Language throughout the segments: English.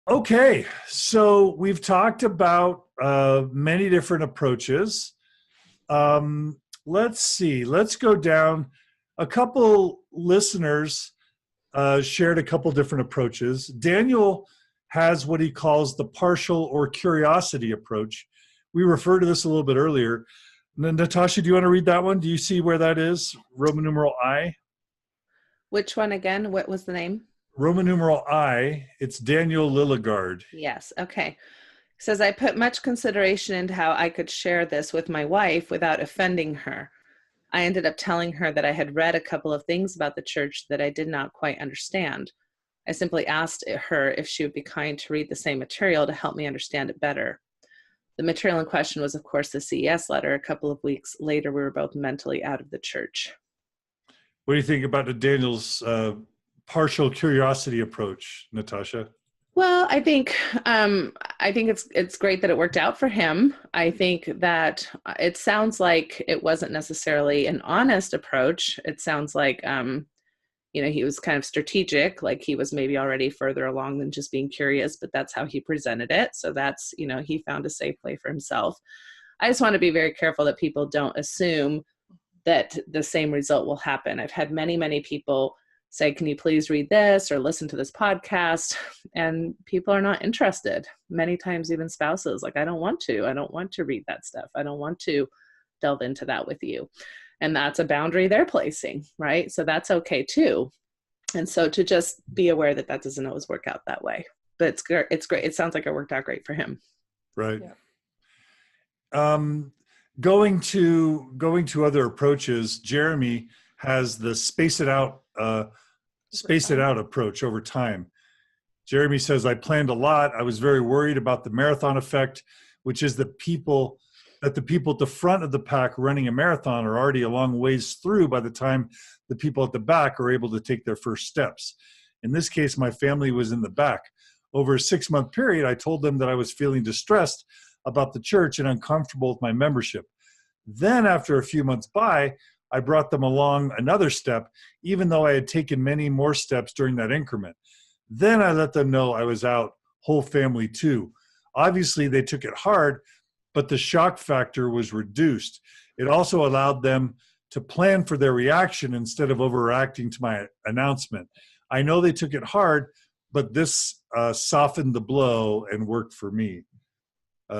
Okay, so we've talked about many different approaches. Let's see. Let's go down. A couple listeners shared a couple different approaches. Daniel has what he calls the partial or curiosity approach. We referred to this a little bit earlier. Natasha, do you want to read that one? Do you see where that is? Roman numeral I? Which one again? What was the name? Roman numeral I. It's Daniel Lilligard. Yes. Okay. It says, I put much consideration into how I could share this with my wife without offending her. I ended up telling her that I had read a couple of things about the church that I did not quite understand. I simply asked her if she would be kind to read the same material to help me understand it better. The material in question was, of course, the CES letter. A couple of weeks later, we were both mentally out of the church. What do you think about Daniel's partial curiosity approach, Natasha? Well, I think it's great that it worked out for him. I think that it sounds like it wasn't necessarily an honest approach. It sounds like he was kind of strategic, like he was maybe already further along than just being curious, but that's how he presented it. So that's, he found a safe way for himself. I just want to be very careful that people don't assume that the same result will happen. I've had many, many people say, can you please read this or listen to this podcast? And people are not interested. Many times even spouses, like, I don't want to read that stuff. I don't want to delve into that with you. And that's a boundary they're placing, right? So that's okay too. And so to just be aware that that doesn't always work out that way. But it's great. It sounds like it worked out great for him. Right. Yeah. Going to other approaches, Jeremy has the space it out approach over time. Jeremy says, I planned a lot. I was very worried about the marathon effect, which is the people at the front of the pack running a marathon are already a long ways through by the time the people at the back are able to take their first steps. In this case, my family was in the back. Over a 6-month period, I told them that I was feeling distressed about the church and uncomfortable with my membership. Then after a few months by, I brought them along another step, even though I had taken many more steps during that increment. Then I let them know I was out, whole family too. Obviously, they took it hard, but the shock factor was reduced. It also allowed them to plan for their reaction instead of overreacting to my announcement. I know they took it hard, but this softened the blow and worked for me.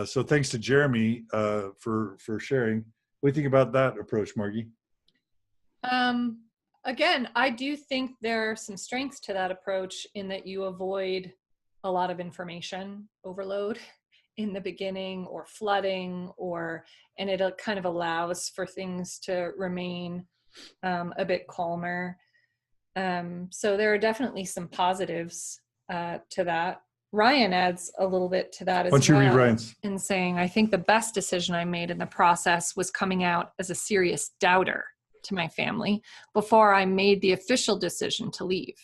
So thanks to Jeremy for sharing. What do you think about that approach, Margi? Again, I do think there are some strengths to that approach in that you avoid a lot of information overload in the beginning or flooding, and it kind of allows for things to remain a bit calmer. So there are definitely some positives to that. Ryan adds a little bit to that as well. Why don't you read Ryan's? In saying, I think the best decision I made in the process was coming out as a serious doubter to my family before I made the official decision to leave.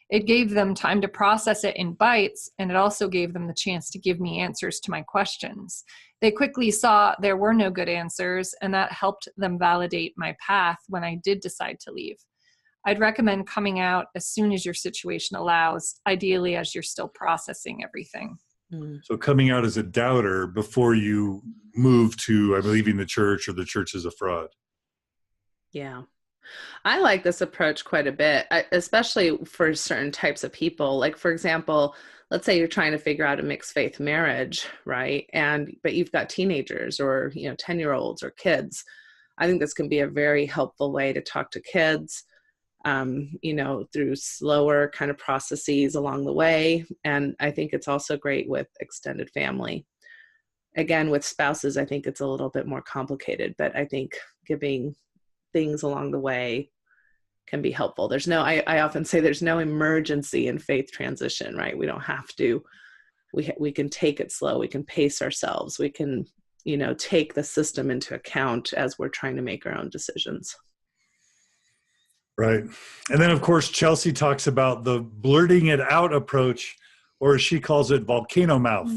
It gave them time to process it in bites, and it also gave them the chance to give me answers to my questions. They quickly saw there were no good answers, and that helped them validate my path when I did decide to leave. I'd recommend coming out as soon as your situation allows, ideally as you're still processing everything. So coming out as a doubter before you move to, I'm leaving the church or the church is a fraud. Yeah. I like this approach quite a bit, especially for certain types of people. Like, for example, let's say you're trying to figure out a mixed faith marriage, right? But you've got teenagers or, 10-year-olds or kids. I think this can be a very helpful way to talk to kids, through slower kind of processes along the way. And I think it's also great with extended family. Again, with spouses, I think it's a little bit more complicated, but I think giving things along the way can be helpful. I often say there's no emergency in faith transition, right? We don't have to, we can take it slow. We can pace ourselves. We can, take the system into account as we're trying to make our own decisions. Right. And then of course, Chelsea talks about the blurting it out approach, or as she calls it, volcano mouth.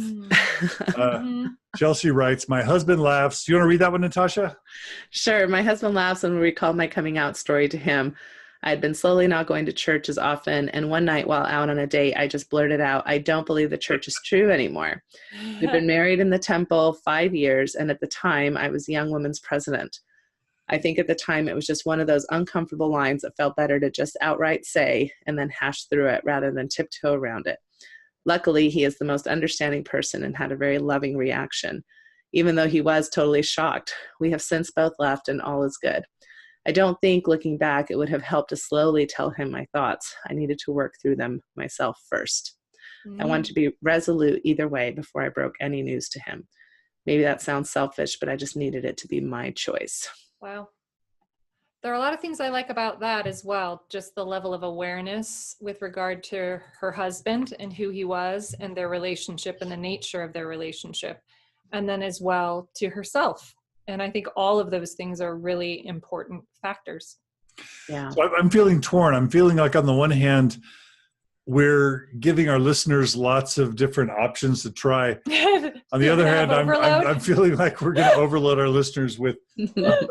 Chelsea writes, my husband laughs. Do you want to read that one, Natasha? Sure. My husband laughs when we recall my coming out story to him. I had been slowly not going to church as often, and one night while out on a date, I just blurted out, "I don't believe the church is true anymore." We've been married in the temple 5 years, and at the time, I was Young Women's president. I think at the time, it was just one of those uncomfortable lines that felt better to just outright say and then hash through it rather than tiptoe around it. Luckily, he is the most understanding person and had a very loving reaction. Even though he was totally shocked, we have since both left and all is good. I don't think, looking back, it would have helped to slowly tell him my thoughts. I needed to work through them myself first. I wanted to be resolute either way before I broke any news to him. Maybe that sounds selfish, but I just needed it to be my choice. Wow. There are a lot of things I like about that as well. Just the level of awareness with regard to her husband and who he was and their relationship and the nature of their relationship. And then as well to herself. And I think all of those things are really important factors. Yeah. So I'm feeling torn. I'm feeling like on the one hand, we're giving our listeners lots of different options to try. On the other hand, I'm feeling like we're going to overload our listeners with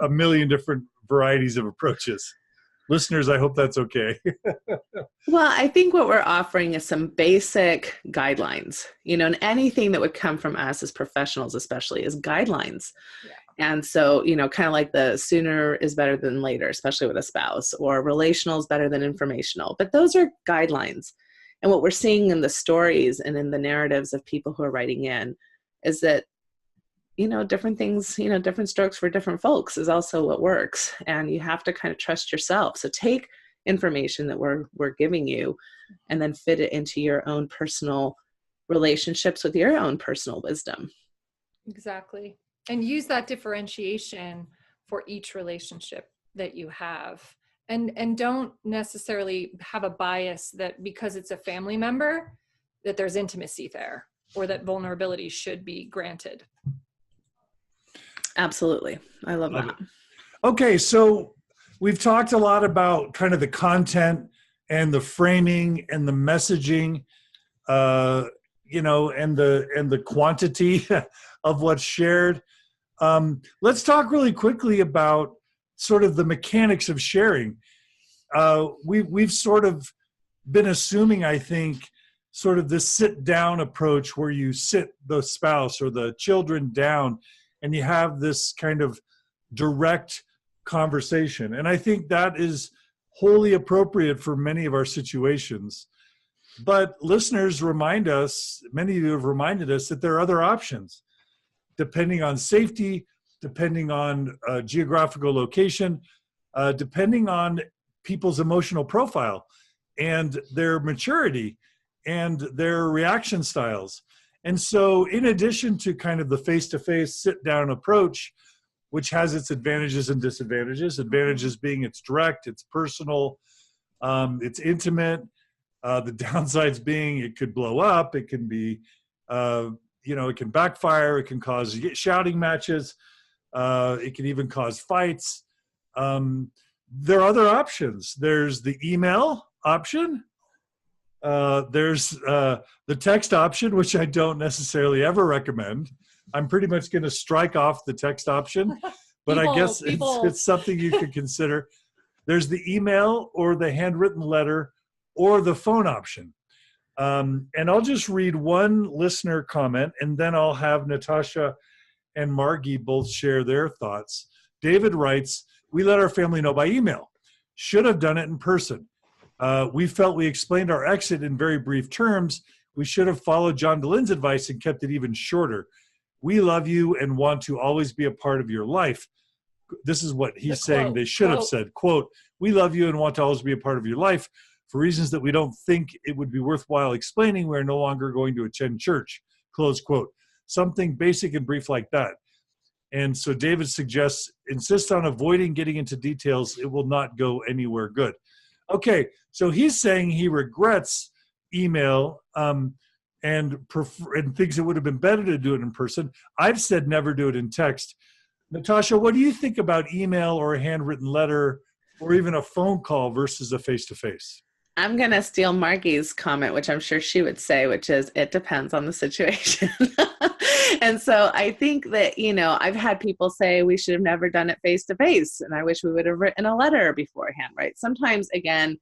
a million different varieties of approaches. Listeners, I hope that's okay. Well, I think what we're offering is some basic guidelines, and anything that would come from us as professionals, especially, is guidelines. Yeah. And so, kind of like the sooner is better than later, especially with a spouse, or relational is better than informational. But those are guidelines. And what we're seeing in the stories and in the narratives of people who are writing in is that, different things, different strokes for different folks is also what works. And you have to kind of trust yourself. So take information that we're giving you and then fit it into your own personal relationships with your own personal wisdom. Exactly. And use that differentiation for each relationship that you have. And don't necessarily have a bias that because it's a family member, that there's intimacy there or that vulnerability should be granted. Absolutely. I love that. Okay. So we've talked a lot about kind of the content and the framing and the messaging, and the quantity of what's shared. Let's talk really quickly about sort of the mechanics of sharing. We've sort of been assuming, I think, sort of this sit down approach where you sit the spouse or the children down and you have this kind of direct conversation. And I think that is wholly appropriate for many of our situations. But listeners remind us, many of you have reminded us that there are other options, depending on safety, depending on geographical location, depending on people's emotional profile and their maturity and their reaction styles. And so in addition to kind of the face-to-face sit-down approach, which has its advantages and disadvantages, advantages being it's direct, it's personal, it's intimate, the downsides being it could blow up, it can be, it can backfire, it can cause shouting matches, it can even cause fights. There are other options. There's the email option. There's the text option, which I don't necessarily ever recommend. I'm pretty much going to strike off the text option, but I guess it's something you could consider. There's the email or the handwritten letter or the phone option. And I'll just read one listener comment, and then I'll have Natasha and Margi both share their thoughts. David writes, "We let our family know by email. Should have done it in person. We felt we explained our exit in very brief terms. We should have followed John Dehlin's advice and kept it even shorter. We love you and want to always be a part of your life." This is what he's saying they should have said. Quote, "We love you and want to always be a part of your life. For reasons that we don't think it would be worthwhile explaining, we're no longer going to attend church." Close quote. Something basic and brief like that. And so David suggests, insist on avoiding getting into details. It will not go anywhere good. Okay, so he's saying he regrets email and thinks it would have been better to do it in person. I've said never do it in text. Natasha, what do you think about email or a handwritten letter or even a phone call versus a face-to-face? I'm going to steal Margi's comment, which I'm sure she would say, which is, it depends on the situation. And so I think that, I've had people say we should have never done it face to face. And I wish we would have written a letter beforehand, right? Sometimes, again,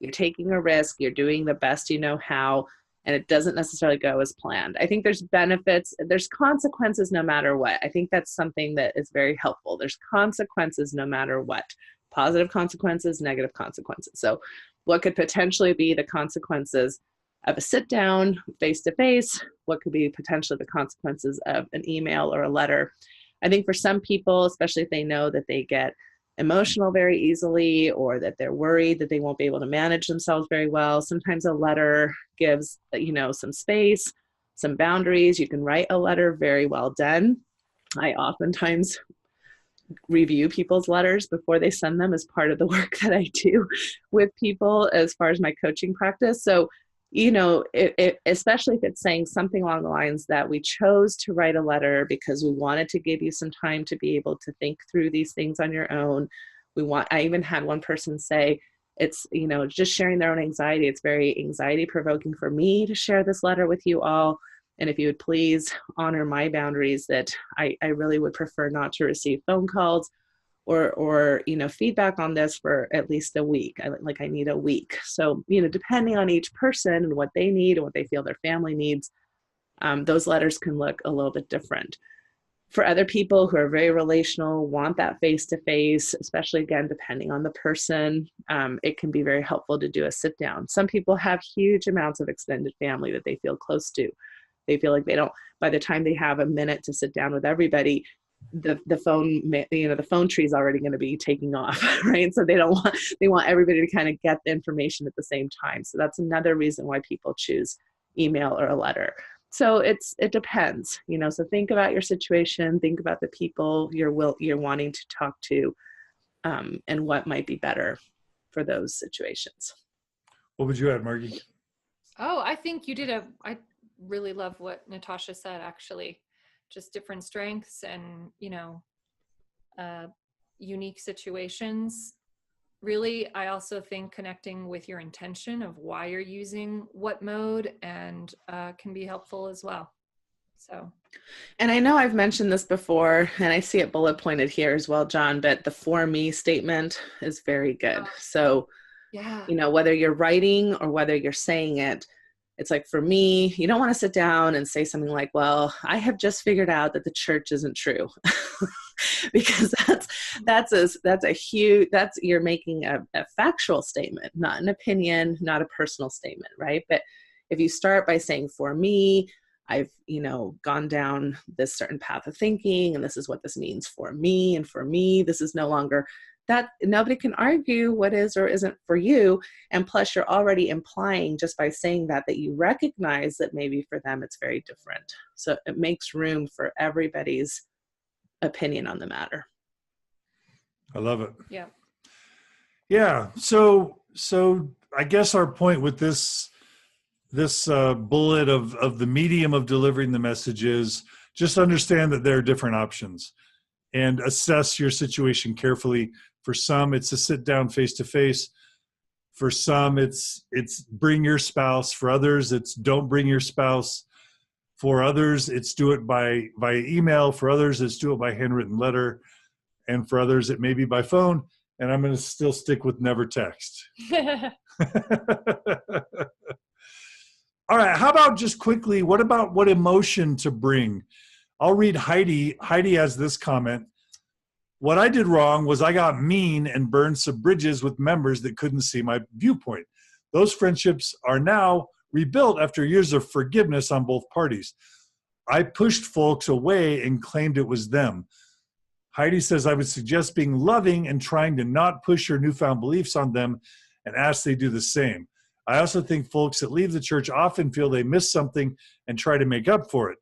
you're taking a risk, you're doing the best you know how, and it doesn't necessarily go as planned. I think there's benefits, there's consequences no matter what. I think that's something that is very helpful. There's consequences no matter what. Positive consequences, negative consequences. So what could potentially be the consequences of a sit down face to face? What could be potentially the consequences of an email or a letter? I think for some people, especially if they know that they get emotional very easily, or that they're worried that they won't be able to manage themselves very well, sometimes a letter gives, some space, some boundaries. You can write a letter very well done. I oftentimes review people's letters before they send them as part of the work that I do with people as far as my coaching practice. So, especially if it's saying something along the lines that we chose to write a letter because we wanted to give you some time to be able to think through these things on your own. I even had one person say, it's, just sharing their own anxiety. It's very anxiety provoking for me to share this letter with you all. And if you would please honor my boundaries, that I really would prefer not to receive phone calls or feedback on this for at least a week. I need a week. So, depending on each person and what they need and what they feel their family needs, those letters can look a little bit different. For other people who are very relational, want that face-to-face, especially, again, depending on the person, it can be very helpful to do a sit down. Some people have huge amounts of extended family that they feel close to. They feel like they don't, by the time they have a minute to sit down with everybody, the phone tree is already going to be taking off, right? So they want everybody to kind of get the information at the same time. So that's another reason why people choose email or a letter. So it depends, so think about your situation, think about the people you're wanting to talk to, and what might be better for those situations. What would you add, Margi? Oh, I think you did I really love what Natasha said, actually. Just different strengths and, unique situations. Really, I also think connecting with your intention of why you're using what mode and can be helpful as well. So, and I know I've mentioned this before, and I see it bullet pointed here as well, John, but the for me statement is very good. So, yeah, whether you're writing or whether you're saying it, it's like, for me, you don't want to sit down and say something like, well, I have just figured out that the church isn't true. Because you're making a factual statement, not an opinion, not a personal statement, right? But if you start by saying, for me, I've, gone down this certain path of thinking, and this is what this means for me. And for me, this is no longer that. Nobody can argue what is or isn't for you. And plus, you're already implying, just by saying that you recognize that maybe for them it's very different. So it makes room for everybody's opinion on the matter. I love it. Yeah. Yeah. So I guess our point with this bullet of the medium of delivering the message is just understand that there are different options and assess your situation carefully. For some, it's a sit down face to face. For some, it's bring your spouse. For others, it's don't bring your spouse. For others, it's do it via email. For others, it's do it by handwritten letter. And for others, it may be by phone. And I'm going to still stick with never text. All right. How about just quickly, what about what emotion to bring? I'll read Heidi. Heidi has this comment. What I did wrong was I got mean and burned some bridges with members that couldn't see my viewpoint. Those friendships are now rebuilt after years of forgiveness on both parties. I pushed folks away and claimed it was them. Heidi says, I would suggest being loving and trying to not push your newfound beliefs on them and ask they do the same. I also think folks that leave the church often feel they miss something and try to make up for it.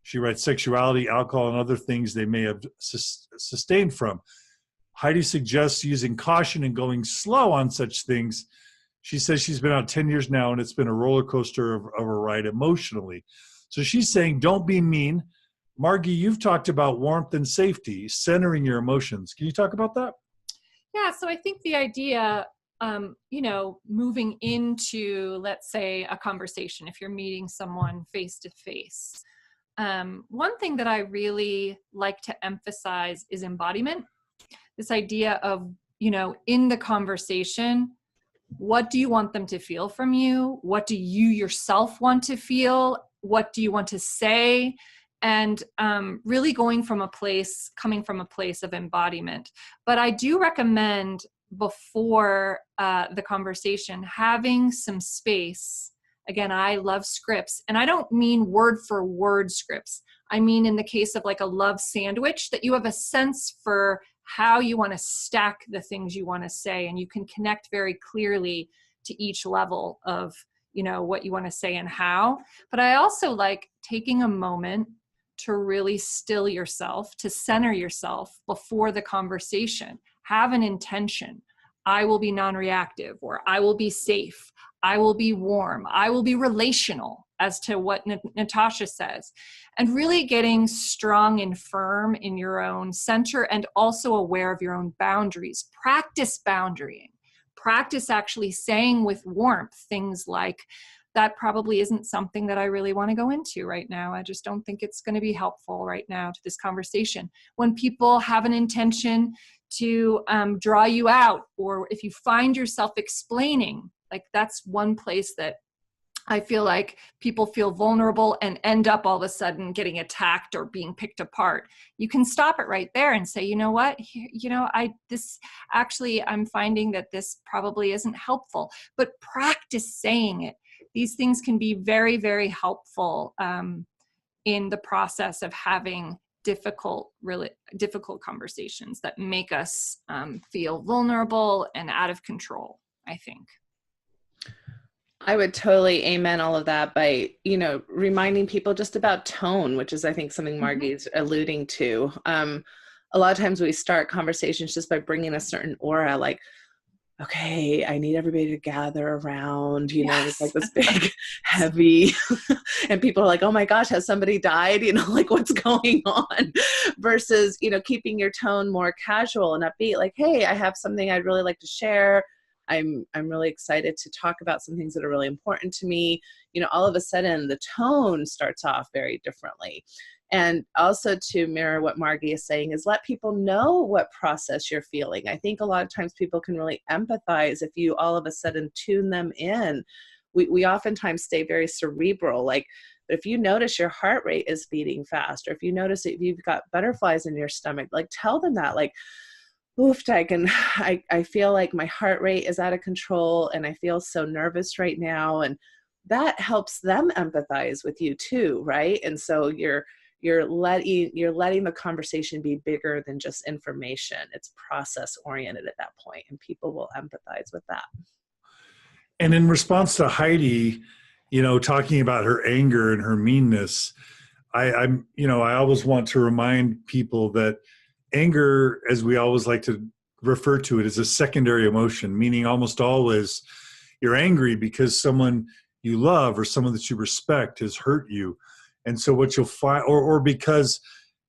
She writes sexuality, alcohol, and other things they may have sustained from. Heidi suggests using caution and going slow on such things. She says she's been out 10 years now, and it's been a roller coaster of a ride emotionally. So she's saying, don't be mean. Margi, you've talked about warmth and safety, centering your emotions. Can you talk about that? Yeah, so I think the idea, moving into, let's say, a conversation, if you're meeting someone face to face, one thing that I really like to emphasize is embodiment. This idea of, in the conversation, what do you want them to feel from you? What do you yourself want to feel? What do you want to say? And really coming from a place of embodiment. But I do recommend before the conversation, having some space. Again, I love scripts, and I don't mean word for word scripts. I mean, in the case of like a love sandwich, that you have a sense for how you want to stack the things you want to say, and you can connect very clearly to each level of, what you want to say and how. But I also like taking a moment to really still yourself, to center yourself before the conversation. Have an intention. I will be non-reactive, or I will be safe. I will be warm. I will be relational, as to what Natasha says. And really getting strong and firm in your own center, and also aware of your own boundaries. Practice boundarying. Practice actually saying with warmth things like, that probably isn't something that I really want to go into right now. I just don't think it's going to be helpful right now to this conversation. When people have an intention to draw you out, or if you find yourself explaining, like that's one place that I feel like people feel vulnerable and end up all of a sudden getting attacked or being picked apart. You can stop it right there and say, you know what, I'm finding that this probably isn't helpful, but practice saying it. These things can be very, very helpful in the process of having really difficult conversations that make us feel vulnerable and out of control, I think. I would totally amen all of that by, reminding people just about tone, which is, I think, something Margi's alluding to. A lot of times we start conversations just by bringing a certain aura, like, okay, I need everybody to gather around, Yes. It's like this big, heavy, and people are like, oh my gosh, has somebody died? Like what's going on? Versus, keeping your tone more casual and upbeat, like, hey, I have something I'd really like to share. I'm really excited to talk about some things that are really important to me. All of a sudden the tone starts off very differently. And also, to mirror what Margi is saying, is let people know what process you're feeling. I think a lot of times people can really empathize if you all of a sudden tune them in. We oftentimes stay very cerebral. Like, but if you notice your heart rate is beating fast, or if you notice if you've got butterflies in your stomach, like tell them that, like, oof, I feel like my heart rate is out of control and I feel so nervous right now. And that helps them empathize with you too, right? And so you're letting the conversation be bigger than just information. It's process oriented at that point, and people will empathize with that. And in response to Heidi, talking about her anger and her meanness, I always want to remind people that anger, as we always like to refer to it, is a secondary emotion, meaning almost always you're angry because someone you love or someone that you respect has hurt you. And so what you'll find, or because,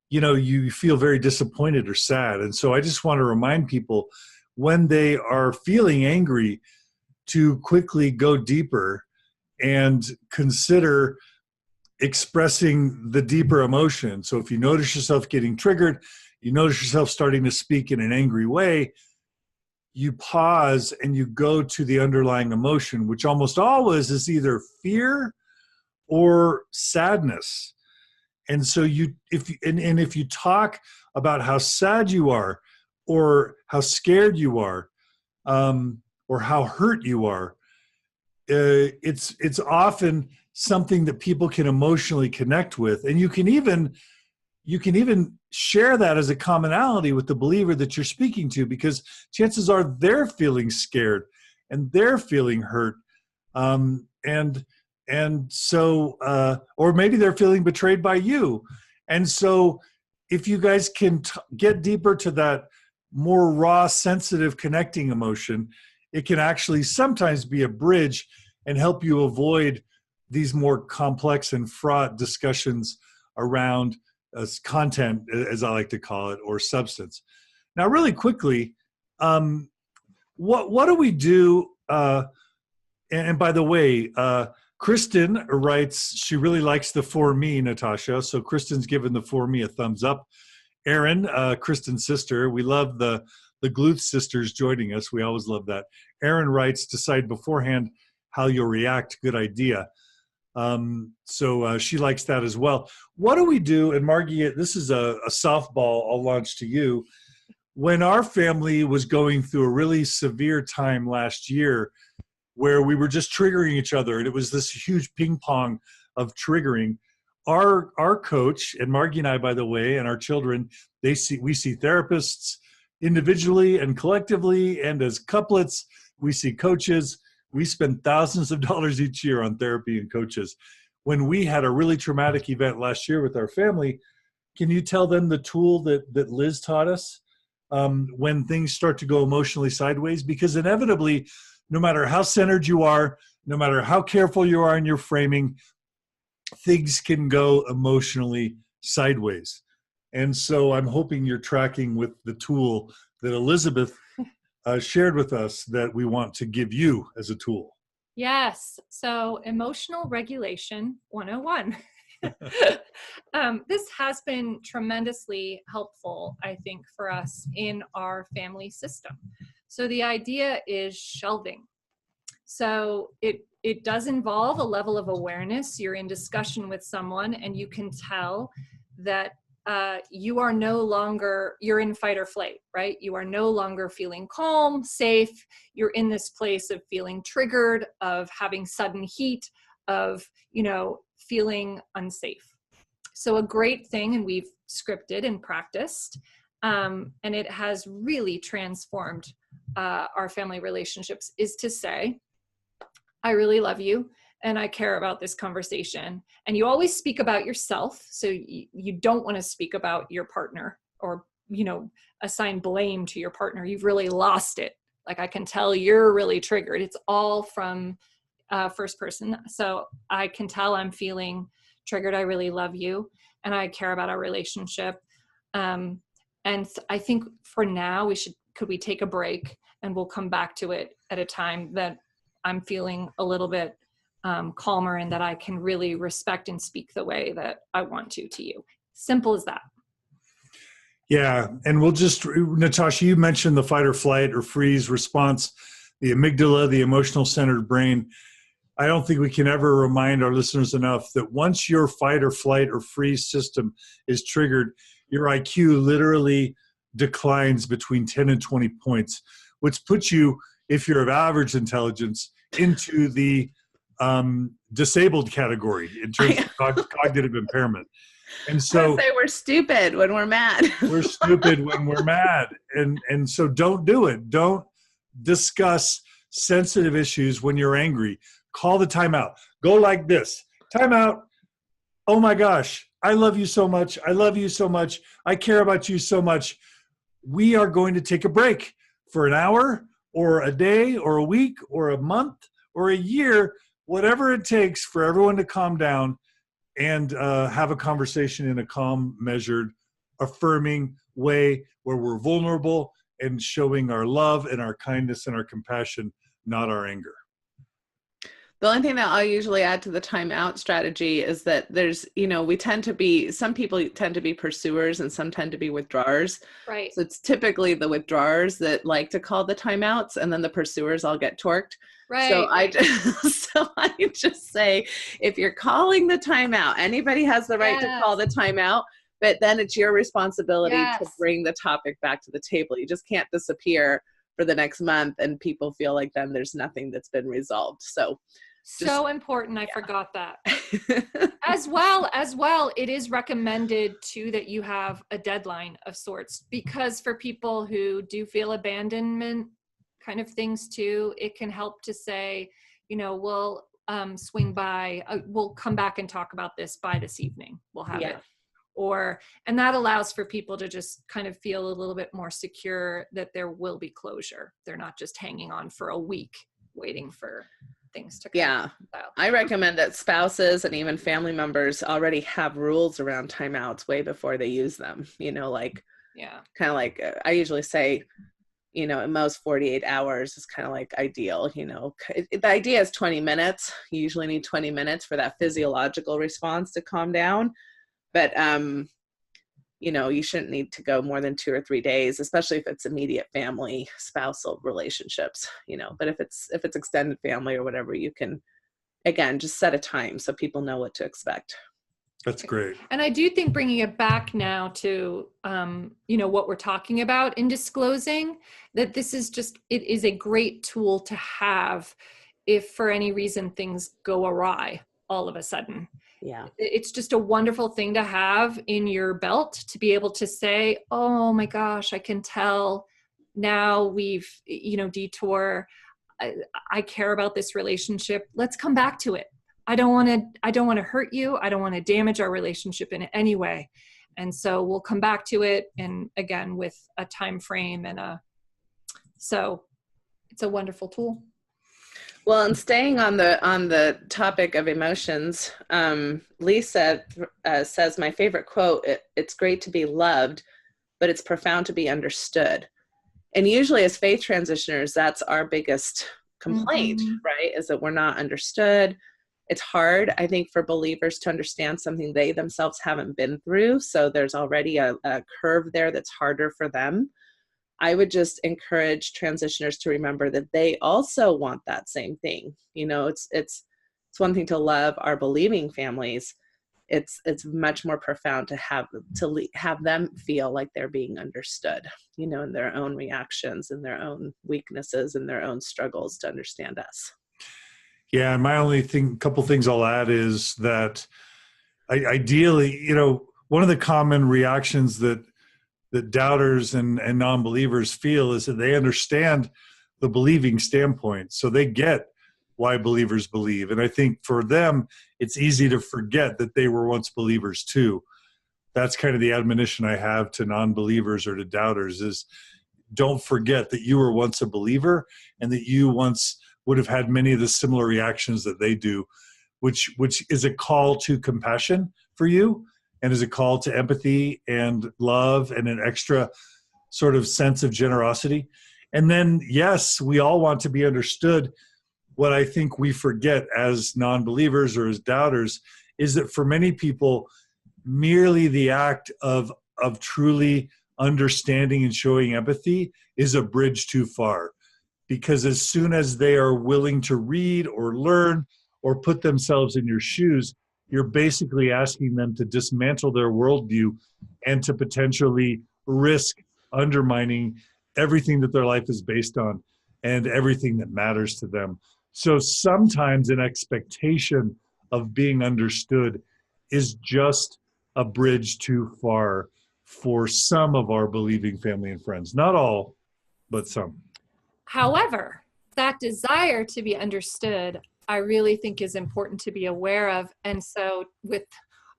you feel very disappointed or sad. And so I just want to remind people, when they are feeling angry, to quickly go deeper and consider expressing the deeper emotion. So if you notice yourself getting triggered, you notice yourself starting to speak in an angry way, you pause and you go to the underlying emotion, which almost always is either fear or sadness. And so if you talk about how sad you are, or how scared you are, or how hurt you are, it's often something that people can emotionally connect with. And you can even share that as a commonality with the believer that you're speaking to, because chances are they're feeling scared and they're feeling hurt. And so, or maybe they're feeling betrayed by you. And so if you guys can get deeper to that more raw, sensitive, connecting emotion, it can actually sometimes be a bridge and help you avoid these more complex and fraught discussions around content, as I like to call it, or substance. Now, really quickly, what do we do? And by the way, Kristen writes, she really likes the For Me, Natasha. So Kristen's given the For Me a thumbs up. Erin, Kristen's sister, we love the Gluth sisters joining us. We always love that. Erin writes, decide beforehand how you'll react. Good idea. So she likes that as well. What do we do? And Margi, this is a softball I'll launch to you. When our family was going through a really severe time last year where we were just triggering each other, and it was this huge ping pong of triggering, our coach, and Margi and I, by the way, and our children, we see therapists individually and collectively, and as couplets, we see coaches. We spend thousands of dollars each year on therapy and coaches. When we had a really traumatic event last year with our family, can you tell them the tool that Liz taught us when things start to go emotionally sideways? Because inevitably, no matter how centered you are, no matter how careful you are in your framing, things can go emotionally sideways. And so I'm hoping you're tracking with the tool that Elizabeth shared with us that we want to give you as a tool. Yes. So emotional regulation 101. This has been tremendously helpful, I think, for us in our family system. So the idea is shelving. So it does involve a level of awareness. You're in discussion with someone and you can tell that you are no longer, you're in fight or flight, right? You are no longer feeling calm, safe. You're in this place of feeling triggered, of having sudden heat, of, feeling unsafe. So a great thing, and we've scripted and practiced, and it has really transformed our family relationships, is to say, I really love you and I care about this conversation. And you always speak about yourself. So you don't want to speak about your partner or, assign blame to your partner. You've really lost it. Like, I can tell you're really triggered. It's all from first person. So I can tell I'm feeling triggered. I really love you and I care about our relationship. And I think for now could we take a break and we'll come back to it at a time that I'm feeling a little bit calmer and that I can really respect and speak the way that I want to you. Simple as that. Yeah. And we'll just, Natasha, you mentioned the fight or flight or freeze response, the amygdala, the emotional centered brain. I don't think we can ever remind our listeners enough that once your fight or flight or freeze system is triggered, your IQ literally declines between 10 and 20 points, which puts you, if you're of average intelligence, into the disabled category in terms of cognitive impairment. And so I say we're stupid when we're mad. We're stupid when we're mad. And so don't do it. Don't discuss sensitive issues when you're angry. Call the timeout. Go like this. Timeout. Oh my gosh. I love you so much. I love you so much. I care about you so much. We are going to take a break for an hour or a day or a week or a month or a year, whatever it takes for everyone to calm down and have a conversation in a calm, measured, affirming way where we're vulnerable and showing our love and our kindness and our compassion, not our anger. The only thing that I'll usually add to the timeout strategy is that there's, some people tend to be pursuers and some tend to be withdrawers. Right. So it's typically the withdrawers that like to call the timeouts and then the pursuers all get torqued. Right. So I just say, if you're calling the timeout, anybody has the right to call the timeout, but then it's your responsibility to bring the topic back to the table. You just can't disappear for the next month and people feel like then there's nothing that's been resolved. So important. I forgot that. As well, it is recommended too that you have a deadline of sorts, because for people who do feel abandonment kind of things too, it can help to say, we'll swing by, we'll come back and talk about this by this evening. We'll have it. And that allows for people to just kind of feel a little bit more secure that there will be closure. They're not just hanging on for a week waiting for things to come out. I recommend that spouses and even family members already have rules around timeouts way before they use them, kind of like I usually say, at most 48 hours is kind of like ideal. The idea is 20 minutes. You usually need 20 minutes for that physiological response to calm down. But, you shouldn't need to go more than 2 or 3 days, especially if it's immediate family, spousal relationships, but if it's extended family or whatever, you can, again, just set a time so people know what to expect. That's great. And I do think bringing it back now to, what we're talking about in disclosing, that this is it is a great tool to have if for any reason things go awry all of a sudden. Yeah. It's just a wonderful thing to have in your belt to be able to say, oh my gosh, I can tell now we've, detour. I care about this relationship. Let's come back to it. I don't want to hurt you. I don't want to damage our relationship in any way. And so we'll come back to it. And again, with a time frame so it's a wonderful tool. Well, and staying on the topic of emotions, Lisa says, my favorite quote, it's great to be loved, but it's profound to be understood. And usually as faith transitioners, that's our biggest complaint, right? Is that we're not understood. It's hard, I think, for believers to understand something they themselves haven't been through. So there's already a curve there that's harder for them. I would just encourage transitioners to remember that they also want that same thing. It's one thing to love our believing families. It's much more profound to have them feel like they're being understood, in their own reactions and their own weaknesses and their own struggles to understand us. Yeah, and my couple things I'll add is that ideally, one of the common reactions that doubters and non-believers feel is that they understand the believing standpoint. So they get why believers believe. And I think for them, it's easy to forget that they were once believers too. That's kind of the admonition I have to non-believers or to doubters is don't forget that you were once a believer and that you once would have had many of the similar reactions that they do, which is a call to compassion for you and is a call to empathy and love and an extra sort of sense of generosity. And then, yes, we all want to be understood. What I think we forget as non-believers or as doubters is that for many people, merely the act of truly understanding and showing empathy is a bridge too far. Because as soon as they are willing to read or learn or put themselves in your shoes, you're basically asking them to dismantle their worldview and to potentially risk undermining everything that their life is based on and everything that matters to them. So sometimes an expectation of being understood is just a bridge too far for some of our believing family and friends. Not all, but some. However, that desire to be understood, I really think is important to be aware of. And so with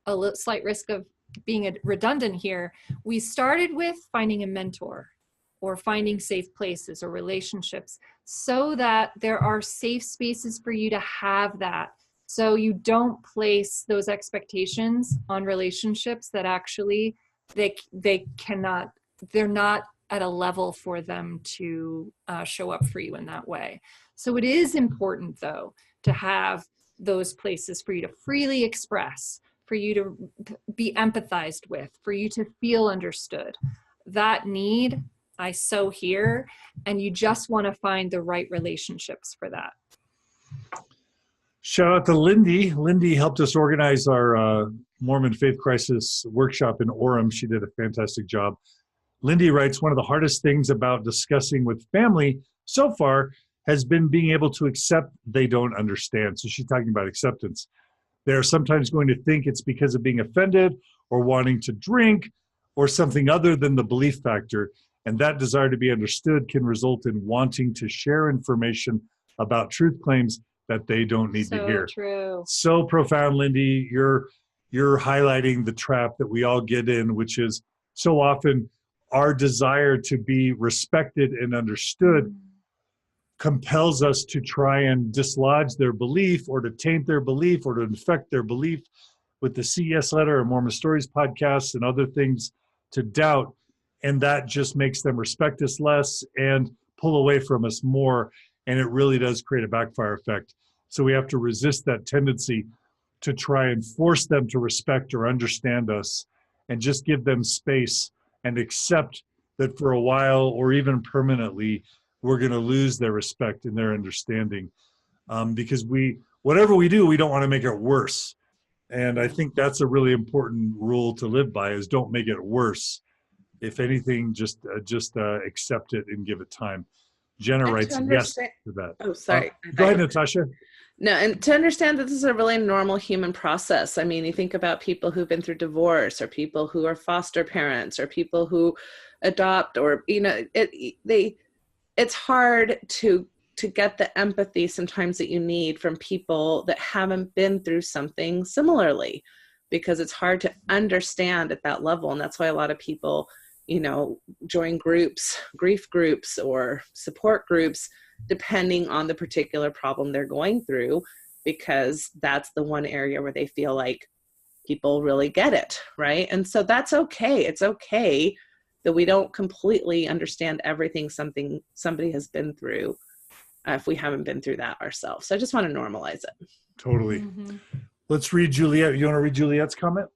a slight risk of being redundant here, we started with finding a mentor or finding safe places or relationships so that there are safe spaces for you to have that. So you don't place those expectations on relationships that actually they're not at a level for them to show up for you in that way. So it is important, though, to have those places for you to freely express, for you to be empathized with, for you to feel understood. That need, I so hear, and you just want to find the right relationships for that. Shout out to Lindy. Lindy helped us organize our Mormon Faith Crisis workshop in Orem. She did a fantastic job. Lindy writes, one of the hardest things about discussing with family so far has been being able to accept they don't understand. So she's talking about acceptance. They're sometimes going to think it's because of being offended or wanting to drink or something other than the belief factor. And that desire to be understood can result in wanting to share information about truth claims that they don't need to hear. So true. So profound, Lindy. You're highlighting the trap that we all get in, which is so often our desire to be respected and understood compels us to try and dislodge their belief or to taint their belief or to infect their belief with the CES letter or Mormon Stories podcasts and other things to doubt. and that just makes them respect us less and pull away from us more, and it really does create a backfire effect. So we have to resist that tendency to try and force them to respect or understand us, and just give them space and accept that for a while or even permanently, we're going to lose their respect and their understanding, because whatever we do, we don't want to make it worse. And I think that's a really important rule to live by, is don't make it worse. If anything, just accept it and give it time. Jenna And writes to yes understand. to that. Oh, sorry. Go ahead, Natasha. No, and to understand that this is a really normal human process. I mean, you think about people who've been through divorce, or people who are foster parents, or people who adopt, or, you know, it's hard to get the empathy sometimes that you need from people that haven't been through something similarly, because it's hard to understand at that level. And that's why a lot of people, you know, join groups, grief groups or support groups, depending on the particular problem they're going through, because that's the one area where they feel like people really get it, right? And so that's okay. It's okay that we don't completely understand everything somebody has been through, if we haven't been through that ourselves. So I just want to normalize it. Totally. Let's read Juliet. You want to read Juliet's comment?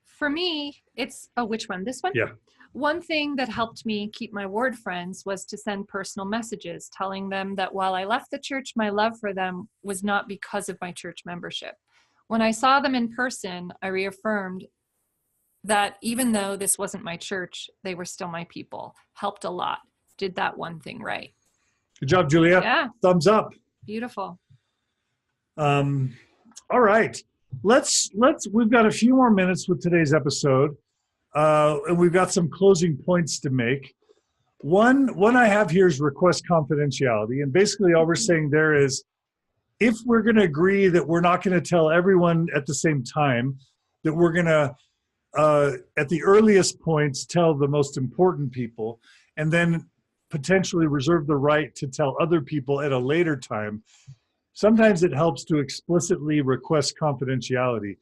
For me, it's, which one? This one? Yeah. One thing that helped me keep my ward friends was to send personal messages telling them that while I left the church, my love for them was not because of my church membership. When I saw them in person, I reaffirmed that even though this wasn't my church, they were still my people. Helped a lot. Did that one thing right. Good job, Juliet. Yeah. Thumbs up. Beautiful. All right. We've got a few more minutes with today's episode. And we've got some closing points to make. One I have here is request confidentiality. And basically all we're saying there is, if we're going to agree that we're not going to tell everyone at the same time, that we're going to, at the earliest points, tell the most important people, and then potentially reserve the right to tell other people at a later time, sometimes it helps to explicitly request confidentiality.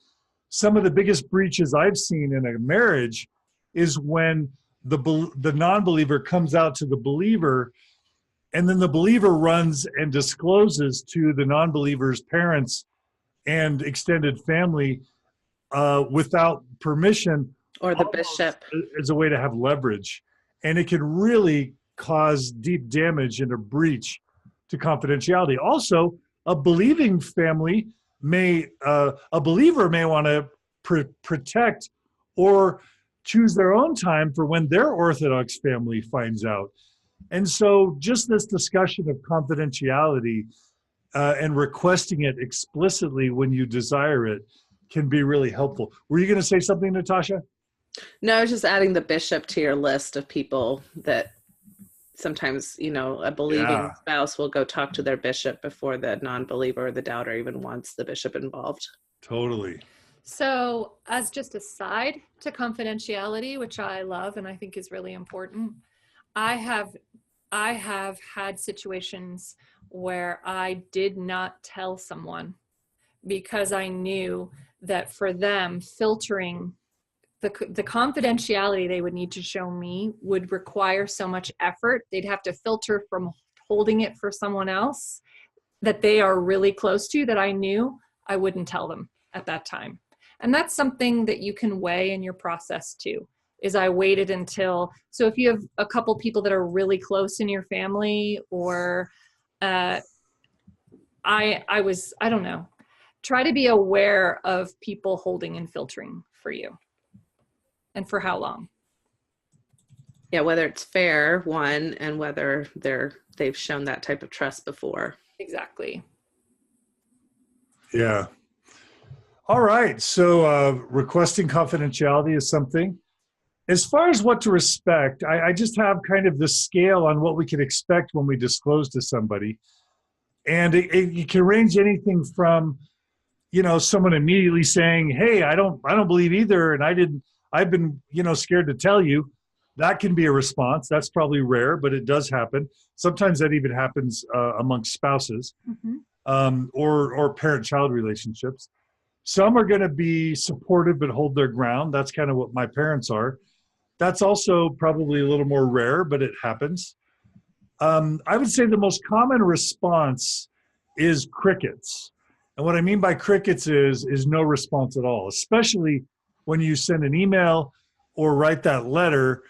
Some of the biggest breaches I've seen in a marriage is when the non-believer comes out to the believer, and then the believer runs and discloses to the non-believer's parents and extended family without permission, Or the bishop. as a way to have leverage. And it can really cause deep damage and a breach to confidentiality. Also, a believing family a believer may want to protect or choose their own time for when their Orthodox family finds out. And so just this discussion of confidentiality and requesting it explicitly when you desire it can be really helpful. Were you going to say something, Natasha? No, I was just adding the bishop to your list of people that sometimes, you know, a believing spouse will go talk to their bishop before the non-believer or the doubter even wants the bishop involved. Totally. So as just a side to confidentiality, which I love and I think is really important, I have had situations where I did not tell someone because I knew that for them, filtering the confidentiality they would need to show me would require so much effort. They'd have to filter from holding it for someone else that they are really close to, that I knew I wouldn't tell them at that time. And that's something that you can weigh in your process too, is I waited until, so if you have a couple people that are really close in your family, or I don't know, try to be aware of people holding and filtering for you and for how long. Yeah, whether it's fair, one, and whether they've shown that type of trust before. Exactly. Yeah. All right. So requesting confidentiality is something. As far as what to respect, I just have kind of the scale on what we can expect when we disclose to somebody. And it can range anything from, you know, someone immediately saying, "Hey, I don't believe either, and I've been, you know, scared to tell you." That can be a response. That's probably rare, but it does happen. Sometimes that even happens amongst spouses, or parent-child relationships. Some are going to be supportive but hold their ground. That's kind of what my parents are. That's also probably a little more rare, but it happens. I would say the most common response is crickets. And what I mean by crickets is no response at all, especially when you send an email or write that letter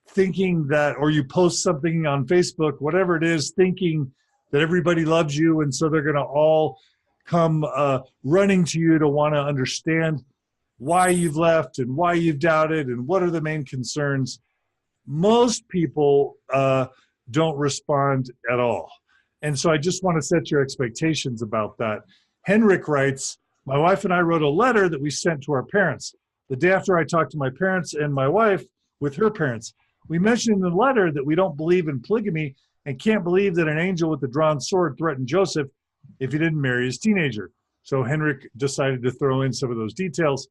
thinking that, or you post something on Facebook, whatever it is, thinking that everybody loves you. And so they're going to all come running to you to want to understand why you've left and why you've doubted and what are the main concerns. Most people don't respond at all. And so I just want to set your expectations about that. Henrik writes, my wife and I wrote a letter that we sent to our parents. The day after I talked to my parents and my wife with her parents, we mentioned in the letter that we don't believe in polygamy and can't believe that an angel with a drawn sword threatened Joseph if he didn't marry his teenager. So Henrik decided to throw in some of those details.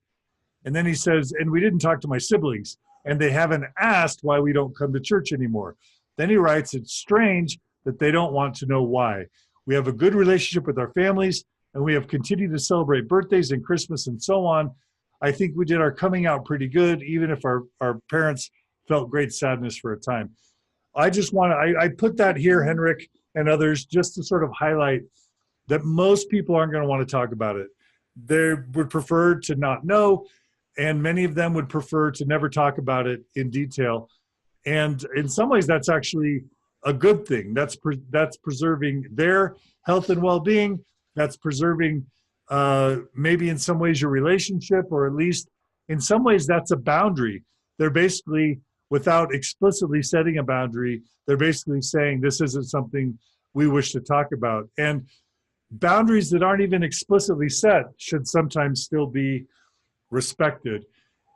And then he says, and we didn't talk to my siblings, and they haven't asked why we don't come to church anymore. Then he writes, it's strange that they don't want to know why. We have a good relationship with our families, and we have continued to celebrate birthdays and Christmas and so on. I think we did our coming out pretty good, even if our parents felt great sadness for a time. I just want to, I put that here, Henrik and others, just to sort of highlight that most people aren't going to want to talk about it. They would prefer to not know, and many of them would prefer to never talk about it in detail. And in some ways, that's actually a good thing. That's preserving their health and well-being. That's preserving maybe in some ways your relationship, or at least in some ways that's a boundary. They're basically, without explicitly setting a boundary, they're basically saying this isn't something we wish to talk about. And boundaries that aren't even explicitly set should sometimes still be respected.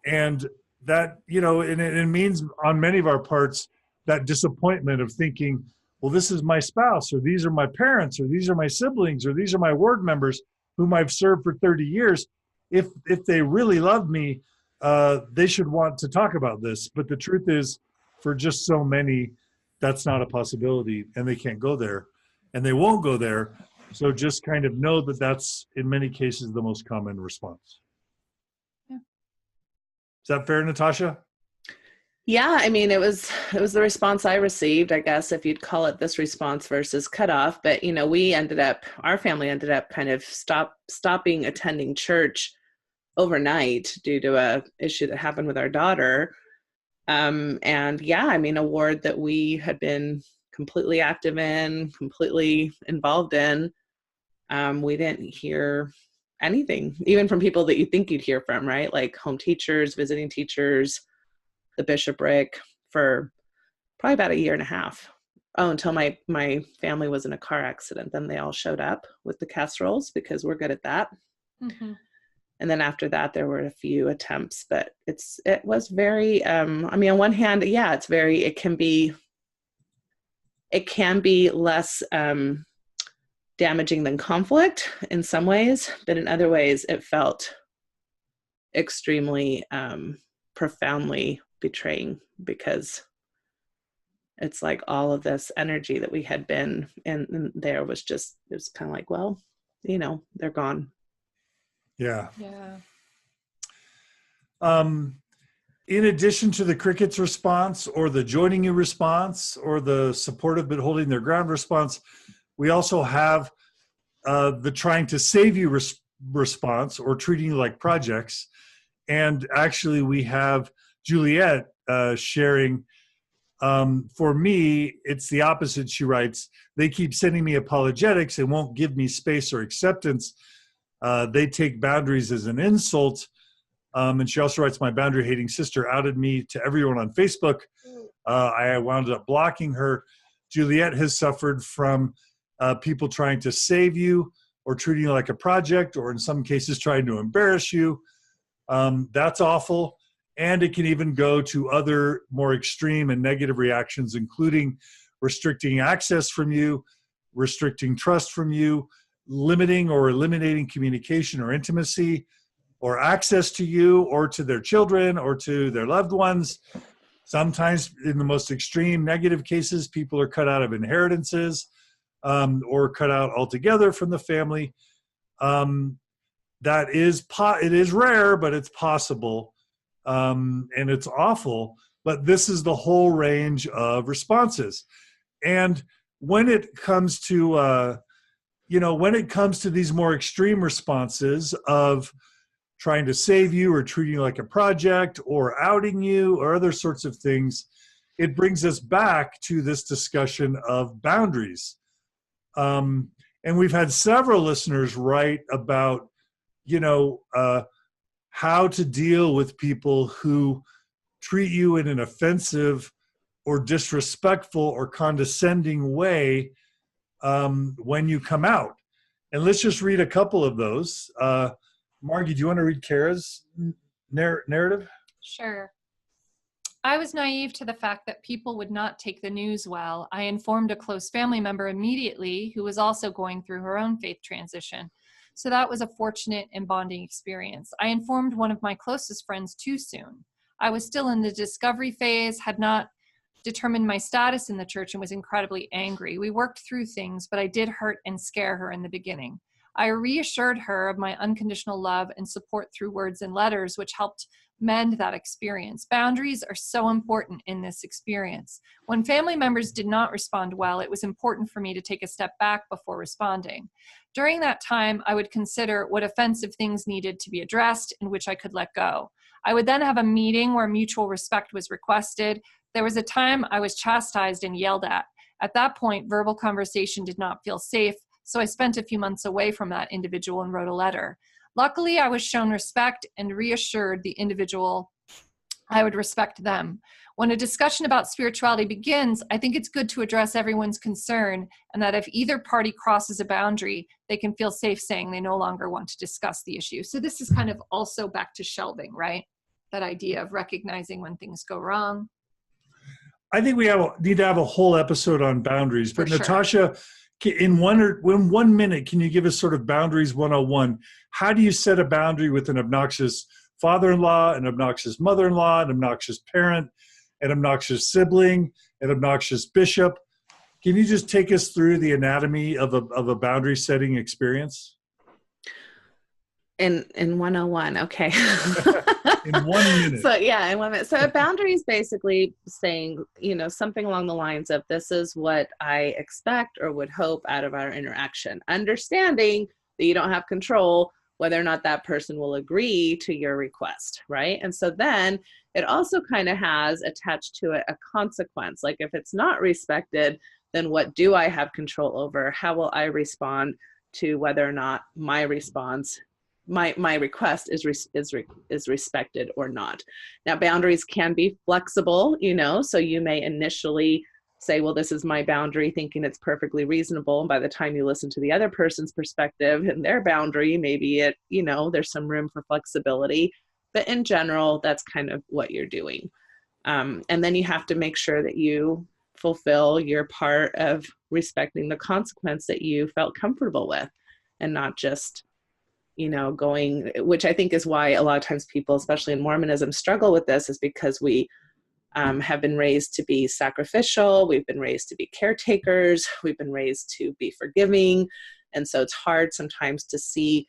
And that, you know, and it means on many of our parts, that disappointment of thinking, well, this is my spouse, or these are my parents, or these are my siblings, or these are my ward members whom I've served for 30 years. If they really love me, they should want to talk about this. But the truth is, for just so many, that's not a possibility, and they can't go there, and they won't go there. So just kind of know that that's, in many cases, the most common response. Yeah. Is that fair, Natasha? Yeah, I mean, it was the response I received, I guess, if you'd call it this response versus cutoff. But, you know, our family ended up kind of stopping attending church overnight due to a issue that happened with our daughter. And yeah, I mean, a ward that we had been completely active in, completely involved in, we didn't hear anything, even from people that you think you'd hear from, right? Like home teachers, visiting teachers, the bishopric, for probably about 1.5 years. Oh, until my family was in a car accident. Then they all showed up with the casseroles because we're good at that. Mm-hmm. And then after that, there were a few attempts, but it was very, I mean, on one hand, yeah, it can be less damaging than conflict in some ways, but in other ways, it felt extremely profoundly betraying, because it's like all of this energy that we had been in there was just, it was kind of like, well, you know, they're gone. Yeah. Yeah. In addition to the crickets response, or the joining you response, or the supportive but holding their ground response, we also have the trying to save you response, or treating you like projects. And actually we have Juliet sharing, for me, it's the opposite. She writes, they keep sending me apologetics and won't give me space or acceptance. They take boundaries as an insult. And she also writes, my boundary hating sister outed me to everyone on Facebook. I wound up blocking her. Juliet has suffered from people trying to save you, or treating you like a project, or in some cases trying to embarrass you. That's awful. And it can even go to other more extreme and negative reactions, including restricting access from you, restricting trust from you, limiting or eliminating communication or intimacy, or access to you, or to their children, or to their loved ones. Sometimes in the most extreme negative cases, people are cut out of inheritances, or cut out altogether from the family. It is rare, but it's possible. And it's awful. but this is the whole range of responses. And when it comes to, when it comes to these more extreme responses of trying to save you or treating you like a project or outing you or other sorts of things, it brings us back to this discussion of boundaries. And we've had several listeners write about, how to deal with people who treat you in an offensive or disrespectful or condescending way when you come out. And let's just read a couple of those. Margi, do you want to read Kara's narrative? Sure. I was naive to the fact that people would not take the news well. I informed a close family member immediately who was also going through her own faith transition. So that was a fortunate and bonding experience. I informed one of my closest friends too soon. I was still in the discovery phase, had not determined my status in the church, and was incredibly angry. We worked through things, but I did hurt and scare her in the beginning. I reassured her of my unconditional love and support through words and letters, which helped mend that experience. Boundaries are so important in this experience. When family members did not respond well, it was important for me to take a step back before responding. During that time, I would consider what offensive things needed to be addressed and which I could let go. I would then have a meeting where mutual respect was requested. There was a time I was chastised and yelled at. At that point, verbal conversation did not feel safe, so I spent a few months away from that individual and wrote a letter. Luckily, I was shown respect and reassured the individual I would respect them. When a discussion about spirituality begins, I think it's good to address everyone's concern, and that if either party crosses a boundary, they can feel safe saying they no longer want to discuss the issue. So this is kind of also back to shelving, right? That idea of recognizing when things go wrong. I think we need to have a whole episode on boundaries. But For sure. Natasha, in 1 minute, can you give us sort of boundaries 101? How do you set a boundary with an obnoxious father-in-law, an obnoxious mother-in-law, an obnoxious parent, an obnoxious sibling, an obnoxious bishop? Can you just take us through the anatomy of a boundary setting experience? In 101, okay. In 1 minute. So yeah, in 1 minute. So a boundary is basically saying, something along the lines of, this is what I expect or would hope out of our interaction. Understanding that you don't have control whether or not that person will agree to your request, right? And so then it also kind of has attached to it a consequence. Like if it's not respected, then what do I have control over? How will I respond to whether or not my response, my request is respected or not? Now, boundaries can be flexible, so you may initially say, well, this is my boundary, thinking it's perfectly reasonable. And by the time you listen to the other person's perspective and their boundary, maybe there's some room for flexibility. But in general, that's kind of what you're doing. And then you have to make sure that you fulfill your part of respecting the consequence that you felt comfortable with, and not just going, which I think is why a lot of times people, especially in Mormonism, struggle with this, is because we have been raised to be sacrificial. We've been raised to be caretakers. We've been raised to be forgiving. And so it's hard sometimes to see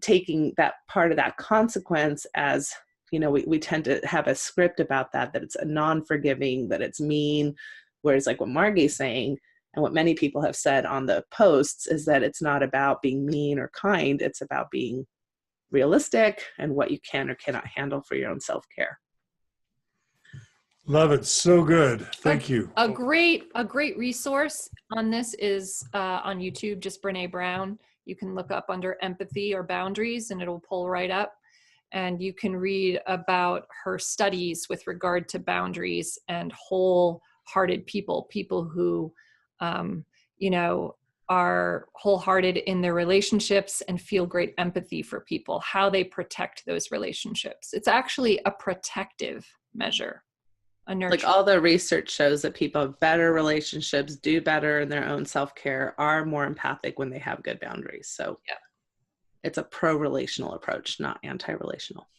taking that part of that consequence as, we tend to have a script about that it's a non-forgiving, that it's mean. Whereas like what Margi's saying, and what many people have said on the posts, is that it's not about being mean or kind. It's about being realistic and what you can or cannot handle for your own self-care. Love it. So good. Thank you. A great resource on this is on YouTube, just Brene Brown. You can look up under empathy or boundaries and it'll pull right up. And you can read about her studies with regard to boundaries and wholehearted people who, are wholehearted in their relationships and feel great empathy for people, how they protect those relationships. It's actually a protective measure. Like all the research shows that people have better relationships, do better in their own self-care, are more empathic when they have good boundaries. So yeah, it's a pro-relational approach, not anti-relational.